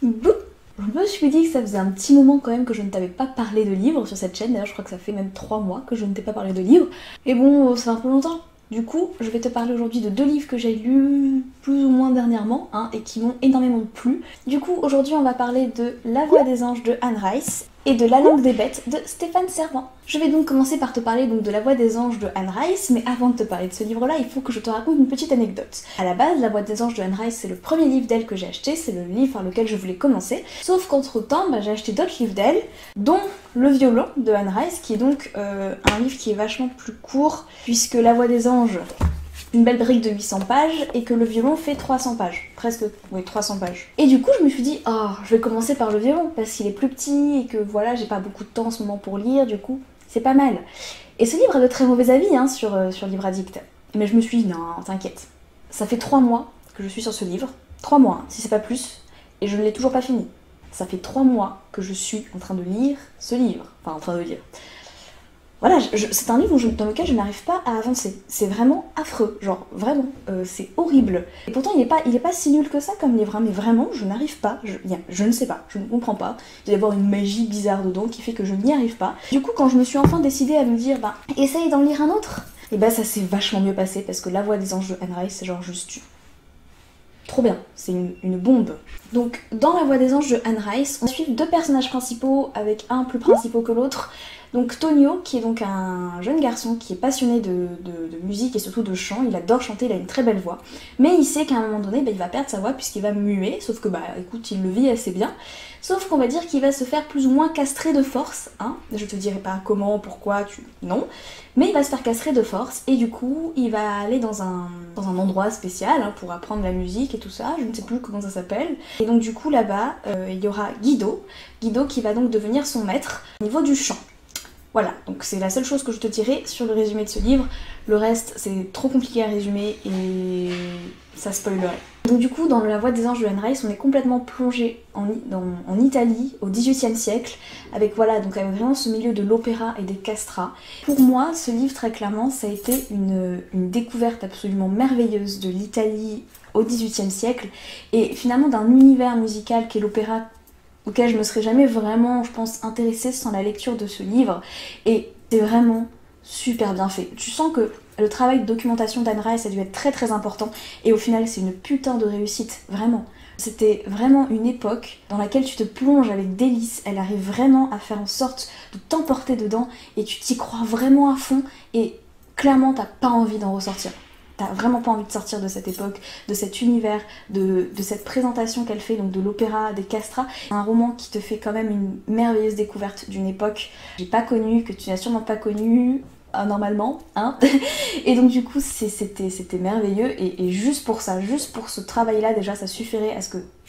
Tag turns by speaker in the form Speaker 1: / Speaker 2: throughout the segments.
Speaker 1: Bouh. Je me suis dit que ça faisait un petit moment quand même que je ne t'avais pas parlé de livres sur cette chaîne. D'ailleurs, je crois que ça fait même 3 mois que je ne t'ai pas parlé de livres. Et bon, ça fait un peu longtemps. Du coup, je vais te parler aujourd'hui de 2 livres que j'ai lus plus ou moins dernièrement et qui m'ont énormément plu. Du coup, aujourd'hui, on va parler de La Voix des Anges de Anne Rice et de La Langue des Bêtes de Stéphane Servan. Je vais donc commencer par te parler donc de La Voix des Anges de Anne Rice, mais avant de te parler de ce livre-là, il faut que je te raconte une petite anecdote. À la base, La Voix des Anges de Anne Rice, c'est le premier livre d'elle que j'ai acheté, c'est le livre par lequel je voulais commencer. Sauf qu'entre-temps, j'ai acheté d'autres livres d'elle, dont Le Violon de Anne Rice, qui est donc un livre qui est vachement plus court, puisque La Voix des Anges, une belle brique de 800 pages, et que Le Violon fait 300 pages. Presque, oui, 300 pages. Et du coup, je me suis dit, oh, je vais commencer par Le Violon, parce qu'il est plus petit, et que voilà, j'ai pas beaucoup de temps en ce moment pour lire, du coup, c'est pas mal. Et ce livre a de très mauvais avis sur Livre Addict. Mais je me suis dit, non, t'inquiète. Ça fait 3 mois que je suis sur ce livre. 3 mois, si c'est pas plus, et je ne l'ai toujours pas fini. Ça fait 3 mois que je suis en train de lire ce livre. Enfin, en train de lire. Voilà, c'est un livre dans lequel je n'arrive pas à avancer. C'est vraiment affreux, genre vraiment, c'est horrible. Et pourtant il est pas si nul que ça comme livre, mais vraiment je n'arrive pas, je ne sais pas, je ne comprends pas. Il doit y avoir une magie bizarre dedans qui fait que je n'y arrive pas. Du coup quand je me suis enfin décidée à me dire, essaye d'en lire un autre, et ça s'est vachement mieux passé parce que La Voix des Anges de Anne Rice, c'est genre juste trop bien, c'est une bombe. Donc dans La Voix des Anges de Anne Rice, on suit 2 personnages principaux avec un plus principal que l'autre. Donc Tonio, qui est donc un jeune garçon qui est passionné de musique et surtout de chant, il adore chanter, il a une très belle voix, mais il sait qu'à un moment donné, il va perdre sa voix puisqu'il va muer, sauf que écoute, il le vit assez bien, sauf qu'on va dire qu'il va se faire plus ou moins castrer de force, je te dirai pas comment, pourquoi, non, mais il va se faire castrer de force, et du coup, il va aller dans un endroit spécial pour apprendre la musique et tout ça, je ne sais plus comment ça s'appelle, et donc du coup là-bas, il y aura Guido qui va donc devenir son maître au niveau du chant. Voilà, donc c'est la seule chose que je te dirai sur le résumé de ce livre. Le reste, c'est trop compliqué à résumer et ça spoilerait. Donc du coup, dans La Voix des Anges de Anne Rice, on est complètement plongé en Italie, au XVIIIe siècle, avec vraiment ce milieu de l'opéra et des castrats. Pour moi, ce livre, très clairement, ça a été une découverte absolument merveilleuse de l'Italie au XVIIIe siècle, et finalement d'un univers musical qu'est l'opéra, auquel je me serais jamais vraiment, je pense, intéressée sans la lecture de ce livre. Et c'est vraiment super bien fait. Tu sens que le travail de documentation d'Anne Rice a dû être très très important, et au final c'est une putain de réussite, vraiment. C'était vraiment une époque dans laquelle tu te plonges avec délice, elle arrive vraiment à faire en sorte de t'emporter dedans, et tu t'y crois vraiment à fond, et clairement t'as pas envie d'en ressortir. T'as vraiment pas envie de sortir de cette époque, de cet univers, de cette présentation qu'elle fait, donc de l'opéra, des castrats. Un roman qui te fait quand même une merveilleuse découverte d'une époque que j'ai pas connue, que tu n'as sûrement pas connue, normalement, Et donc du coup c'était merveilleux, et juste pour ça, juste pour ce travail-là déjà, ça suffirait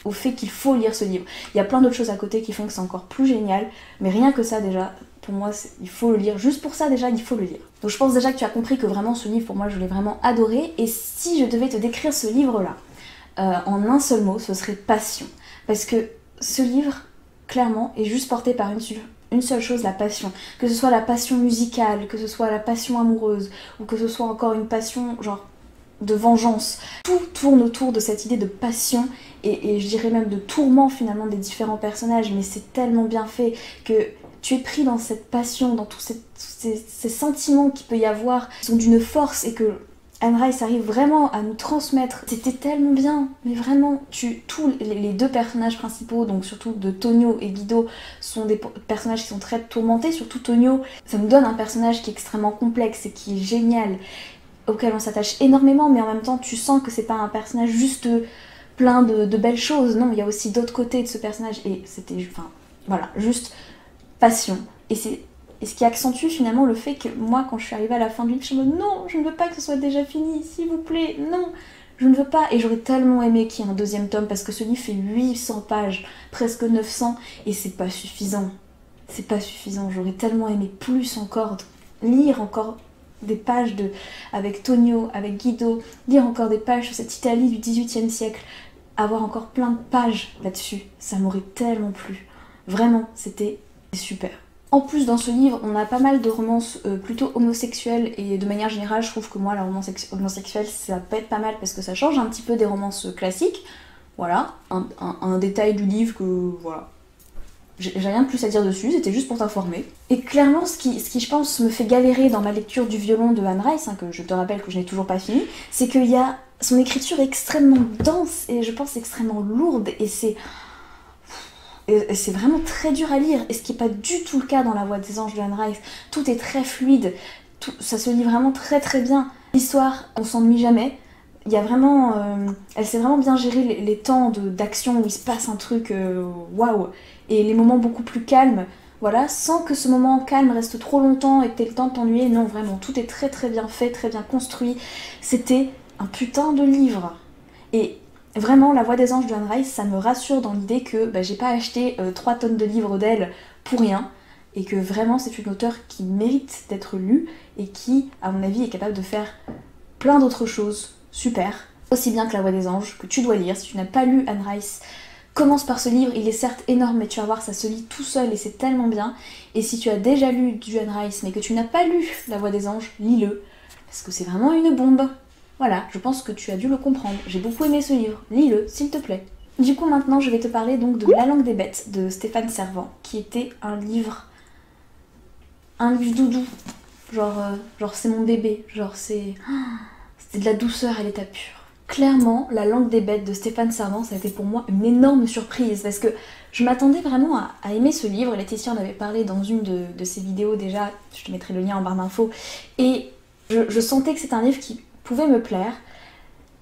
Speaker 1: au fait qu'il faut lire ce livre. Il y a plein d'autres choses à côté qui font que c'est encore plus génial, mais rien que ça déjà, pour moi, il faut le lire. Juste pour ça, déjà, il faut le lire. Donc je pense déjà que tu as compris que vraiment ce livre, pour moi, je l'ai vraiment adoré. Et si je devais te décrire ce livre-là, en un seul mot, ce serait passion. Parce que ce livre, clairement, est juste porté par une seule chose, la passion. Que ce soit la passion musicale, que ce soit la passion amoureuse, ou que ce soit encore une passion, genre, de vengeance. Tout tourne autour de cette idée de passion, et je dirais même de tourment, finalement, des différents personnages. Mais c'est tellement bien fait que tu es pris dans cette passion, dans tous ces sentiments qu'il peut y avoir, qui sont d'une force, et que Anne Rice arrive vraiment à nous transmettre. C'était tellement bien, mais vraiment, tous les 2 personnages principaux, donc surtout de Tonio et Guido, sont des personnages qui sont très tourmentés, surtout Tonio. Ça nous donne un personnage qui est extrêmement complexe et qui est génial, auquel on s'attache énormément, mais en même temps, tu sens que c'est pas un personnage juste plein de belles choses. Non, il y a aussi d'autres côtés de ce personnage, et c'était, voilà, juste passion. Et ce qui accentue finalement le fait que moi, quand je suis arrivée à la fin du livre, je me dis non, je ne veux pas que ce soit déjà fini, s'il vous plaît, non, je ne veux pas. Et j'aurais tellement aimé qu'il y ait un 2e tome, parce que ce livre fait 800 pages, presque 900, et c'est pas suffisant. C'est pas suffisant, j'aurais tellement aimé plus encore, lire encore des pages avec Tonio, avec Guido, lire encore des pages sur cette Italie du XVIIIe siècle, avoir encore plein de pages là-dessus, ça m'aurait tellement plu. Vraiment, c'était super. En plus, dans ce livre, on a pas mal de romances plutôt homosexuelles, et de manière générale, je trouve que moi, la romance homosexuelle, ça peut être pas mal parce que ça change un petit peu des romances classiques. Voilà, un détail du livre que, voilà, j'ai rien de plus à dire dessus, c'était juste pour t'informer. Et clairement, ce qui, je pense, me fait galérer dans ma lecture du violon de Anne Rice, hein, que je te rappelle que je n'ai toujours pas fini, c'est qu'il y a... Son écriture est extrêmement dense et je pense extrêmement lourde et c'est vraiment très dur à lire. Et ce qui n'est pas du tout le cas dans La Voix des Anges de Anne Rice. Tout est très fluide, ça se lit vraiment très très bien. L'histoire, on s'ennuie jamais. Il y a vraiment... elle sait vraiment bien gérer les temps d'action où il se passe un truc waouh, et les moments beaucoup plus calmes, voilà, sans que ce moment calme reste trop longtemps et que t'aies le temps de t'ennuyer. Non, vraiment, tout est très très bien fait, très bien construit. C'était un putain de livre. Et vraiment, La Voix des Anges de Anne Rice, ça me rassure dans l'idée que bah, j'ai pas acheté 3 tonnes de livres d'elle pour rien, et que vraiment c'est une auteure qui mérite d'être lue et qui, à mon avis, est capable de faire plein d'autres choses super, aussi bien que La Voix des Anges, que tu dois lire. Si tu n'as pas lu Anne Rice, commence par ce livre, il est certes énorme, mais tu vas voir, ça se lit tout seul et c'est tellement bien. Et si tu as déjà lu du Anne Rice, mais que tu n'as pas lu La Voix des Anges, lis-le, parce que c'est vraiment une bombe. Voilà, je pense que tu as dû le comprendre. J'ai beaucoup aimé ce livre, lis-le, s'il te plaît. Du coup, maintenant, je vais te parler donc de La Langue des Bêtes, de Stéphane Servan, qui était un livre doudou. Genre c'est mon bébé, genre c'était de la douceur à l'état pur. Clairement, La Langue des Bêtes de Stéphane Servan, ça a été pour moi une énorme surprise parce que je m'attendais vraiment à aimer ce livre. Laetitia en avait parlé dans une de ses vidéos déjà, je te mettrai le lien en barre d'infos, et je sentais que c'était un livre qui pouvait me plaire,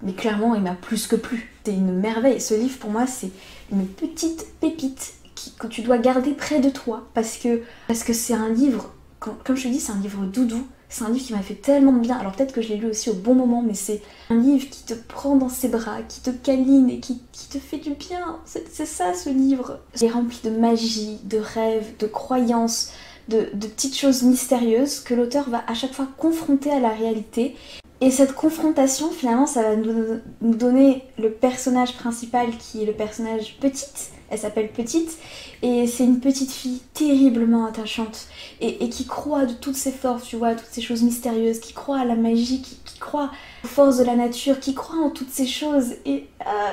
Speaker 1: mais clairement il m'a plus que plu. C'est une merveille. Ce livre pour moi c'est une petite pépite que tu dois garder près de toi parce que c'est un livre, comme je te dis, c'est un livre doudou. C'est un livre qui m'a fait tellement de bien. Alors peut-être que je l'ai lu aussi au bon moment, mais c'est un livre qui te prend dans ses bras, qui te câline et qui te fait du bien. C'est ça ce livre. Il est rempli de magie, de rêves, de croyances, de petites choses mystérieuses que l'auteur va à chaque fois confronter à la réalité. Et cette confrontation, finalement, ça va nous donner le personnage principal qui est le personnage Petite. Elle s'appelle Petite et c'est une petite fille terriblement attachante et qui croit de toutes ses forces, tu vois, toutes ces choses mystérieuses, qui croit à la magie, qui croit aux forces de la nature, qui croit en toutes ces choses. Et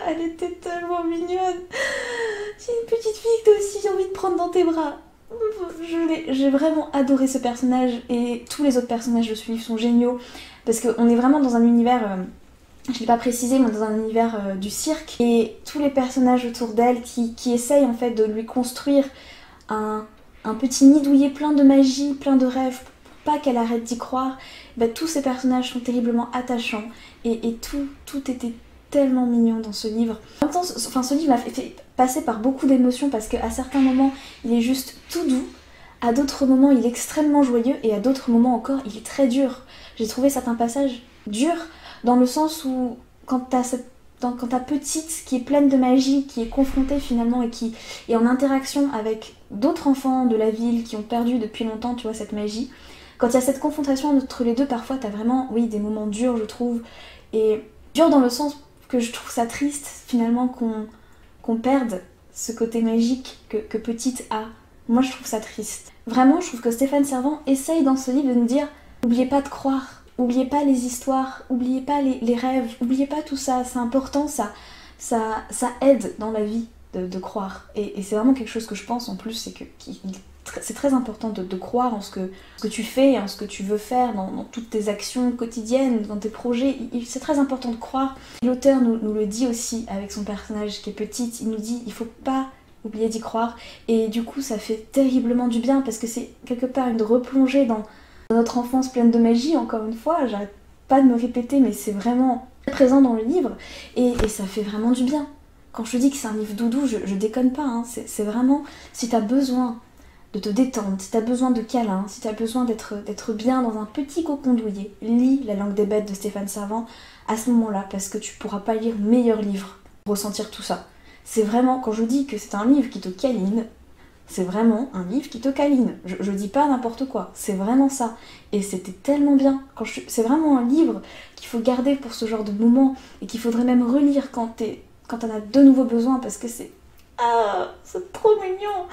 Speaker 1: elle était tellement mignonne. C'est une petite fille que t'as aussi envie de prendre dans tes bras. J'ai vraiment adoré ce personnage et tous les autres personnages de ce livre sont géniaux parce qu'on est vraiment dans un univers, je ne l'ai pas précisé, mais dans un univers du cirque et tous les personnages autour d'elle qui essayent en fait de lui construire un petit nid douillet plein de magie, plein de rêves pour pas qu'elle arrête d'y croire. Bah, tous ces personnages sont terriblement attachants et tout était tellement mignon dans ce livre. En même temps, ce livre m'a fait passer par beaucoup d'émotions parce qu'à certains moments il est juste tout doux, à d'autres moments il est extrêmement joyeux et à d'autres moments encore il est très dur. J'ai trouvé certains passages durs dans le sens où quand t'as Petite qui est pleine de magie, qui est confrontée finalement et qui est en interaction avec d'autres enfants de la ville qui ont perdu depuis longtemps, tu vois, cette magie, quand il y a cette confrontation entre les deux, parfois t'as vraiment, oui, des moments durs je trouve, et dur dans le sens que je trouve ça triste finalement qu'on perde ce côté magique que Petite a. Moi je trouve ça triste. Vraiment, je trouve que Stéphane Servan essaye dans ce livre de nous dire n'oubliez pas de croire, n'oubliez pas les histoires, n'oubliez pas les rêves, n'oubliez pas tout ça, c'est important, ça aide dans la vie de croire. Et c'est vraiment quelque chose que je pense en plus, c'est que c'est très important de croire en ce que tu fais, en ce que tu veux faire, dans toutes tes actions quotidiennes, dans tes projets. C'est très important de croire. L'auteur nous le dit aussi avec son personnage qui est Petite, il nous dit il faut pas oublier d'y croire. Et du coup ça fait terriblement du bien parce que c'est quelque part une replongée dans notre enfance pleine de magie, encore une fois, j'arrête pas de me répéter mais c'est vraiment présent dans le livre et ça fait vraiment du bien. Quand je te dis que c'est un livre doudou, je déconne pas, hein. C'est vraiment, si t'as besoin de te détendre, si t'as besoin de câlins, si t'as besoin d'être bien dans un petit cocon douillet, lis La Langue des Bêtes de Stéphane Servan à ce moment-là, parce que tu pourras pas lire meilleur livre pour ressentir tout ça. C'est vraiment, quand je dis que c'est un livre qui te câline, c'est vraiment un livre qui te câline. Je dis pas n'importe quoi, c'est vraiment ça. Et c'était tellement bien. C'est vraiment un livre qu'il faut garder pour ce genre de moment et qu'il faudrait même relire quand t'en as de nouveau besoin parce que c'est trop mignon.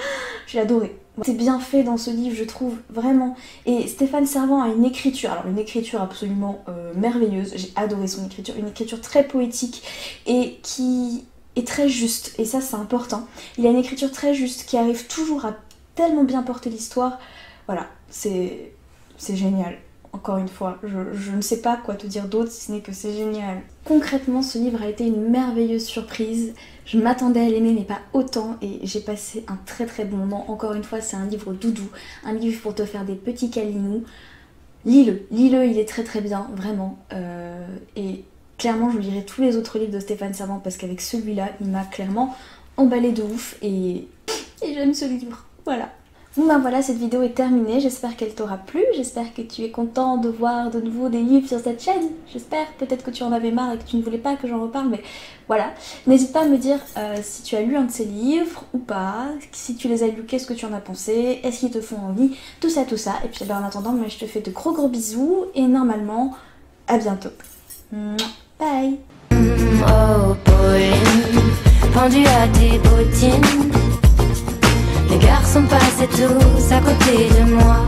Speaker 1: J'ai adoré. C'est bien fait dans ce livre, je trouve, vraiment. Et Stéphane Servan a une écriture, alors une écriture absolument merveilleuse. J'ai adoré son écriture, une écriture très poétique et qui est très juste, et ça c'est important. Il a une écriture très juste qui arrive toujours à tellement bien porter l'histoire. Voilà, c'est génial. Encore une fois, je ne sais pas quoi te dire d'autre si ce n'est que c'est génial. Concrètement, ce livre a été une merveilleuse surprise. Je m'attendais à l'aimer mais pas autant et j'ai passé un très très bon moment. Encore une fois, c'est un livre doudou, un livre pour te faire des petits câlinous. Lis-le, il est très très bien, vraiment. Et clairement, je lirai tous les autres livres de Stéphane Servant parce qu'avec celui-là, il m'a clairement emballé de ouf et j'aime ce livre. Voilà. Bon ben voilà, cette vidéo est terminée, j'espère qu'elle t'aura plu, j'espère que tu es content de voir de nouveau des livres sur cette chaîne, j'espère, peut-être que tu en avais marre et que tu ne voulais pas que j'en reparle, mais voilà. N'hésite pas à me dire si tu as lu un de ces livres ou pas, si tu les as lus, qu'est-ce que tu en as pensé, est-ce qu'ils te font envie, tout ça, et puis ben, en attendant, moi je te fais de gros bisous, et normalement, à bientôt. Bye.
Speaker 2: Oh Pauline, pendu à tes bottines. Les garçons passaient tous à côté de moi.